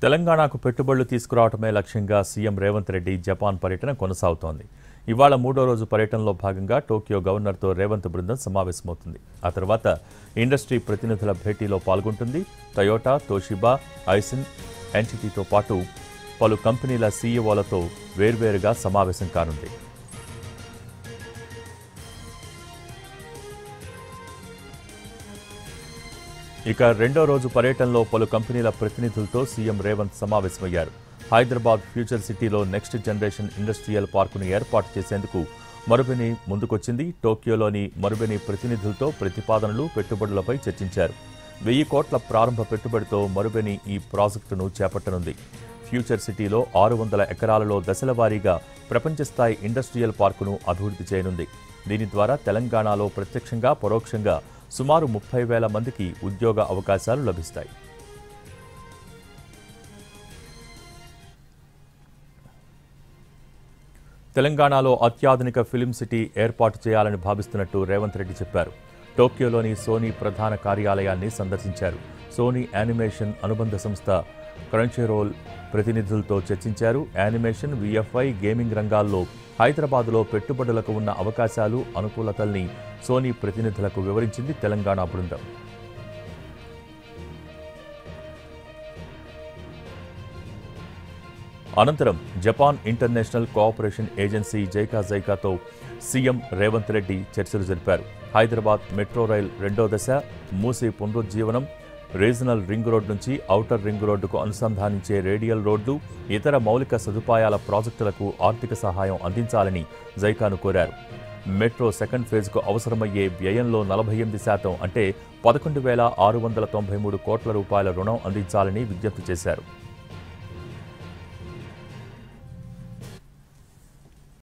తెలంగాణకు పెట్టుబడులు తీసుకురావడమే లక్ష్యంగా సీఎం రేవంత్ రెడ్డి జపాన్ పర్యటన కొనసాగుతోంది. ఇవాళ మూడో రోజు పర్యటనలో భాగంగా టోక్యో గవర్నర్తో రేవంత్ బృందం సమావేశమవుతుంది. ఆ తర్వాత ఇండస్ట్రీ ప్రతినిధుల భేటీలో పాల్గొంటుంది. టయోటా, తోషిబా, ఐసిన్, ఎన్టీటీతో పాటు పలు కంపెనీల సీఈఓలతో వేర్వేరుగా సమావేశం కానుంది. ఇక రెండో రోజు పర్యటనలో పలు కంపెనీల ప్రతినిధులతో సీఎం రేవంత్ సమావేశమయ్యారు. హైదరాబాద్ ఫ్యూచర్ సిటీలో నెక్స్ట్ జనరేషన్ ఇండస్ట్రియల్ పార్కును ఏర్పాటు చేసేందుకు మరుబెని ముందుకొచ్చింది. టోక్యోలోని మరుబెని ప్రతినిధులతో ప్రతిపాదనలు, పెట్టుబడులపై చర్చించారు. 1000 కోట్ల ప్రారంభ పెట్టుబడితో మరుబెని ఈ ప్రాజెక్టును చేపట్టనుంది. ఫ్యూచర్ సిటీలో 600 ఎకరాలలో దశల వారీగా ప్రపంచ స్థాయి ఇండస్ట్రియల్ పార్కును అభివృద్ధి చేయనుంది. దీని ద్వారా తెలంగాణలో ప్రత్యక్షంగా, పరోక్షంగా సుమారు 30,000 మందికి ఉద్యోగ అవకాశాలు లభిస్తాయి. తెలంగాణలో అత్యాధునిక ఫిల్మ్ సిటీ ఏర్పాటు చేయాలని భావిస్తున్నట్టు రేవంత్ రెడ్డి చెప్పారు. టోక్యోలోని సోనీ ప్రధాన కార్యాలయాన్ని సందర్శించారు. సోనీ యానిమేషన్ అనుబంధ సంస్థ క్రంచీరోల్ ప్రతినిధులతో చర్చించారు. యానిమేషన్, విఎఫ్ఐ, గేమింగ్ రంగాల్లో హైదరాబాద్లో పెట్టుబడులకు ఉన్న అవకాశాలు, అనుకూలతల్ని సోనీ ప్రతినిధులకు వివరించింది తెలంగాణ బృందం. అనంతరం జపాన్ ఇంటర్నేషనల్ కోఆపరేషన్ ఏజెన్సీ జైకాతో సీఎం రేవంత్ రెడ్డి చర్చలు జరిపారు. హైదరాబాద్ మెట్రో రైల్ రెండో దశ, మూసీ పునరుజ్జీవనం, రీజనల్ రింగ్ రోడ్ నుంచి ఔటర్ రింగ్ రోడ్డుకు అనుసంధానించే రేడియల్ రోడ్లు, ఇతర మౌలిక సదుపాయాల ప్రాజెక్టులకు ఆర్థిక సహాయం అందించాలని జైకాను కోరారు. మెట్రో సెకండ్ ఫేజ్కు అవసరమయ్యే వ్యయంలో 48% అంటే 11,693 కోట్ల రూపాయల రుణం అందించాలని విజ్ఞప్తి చేశారు.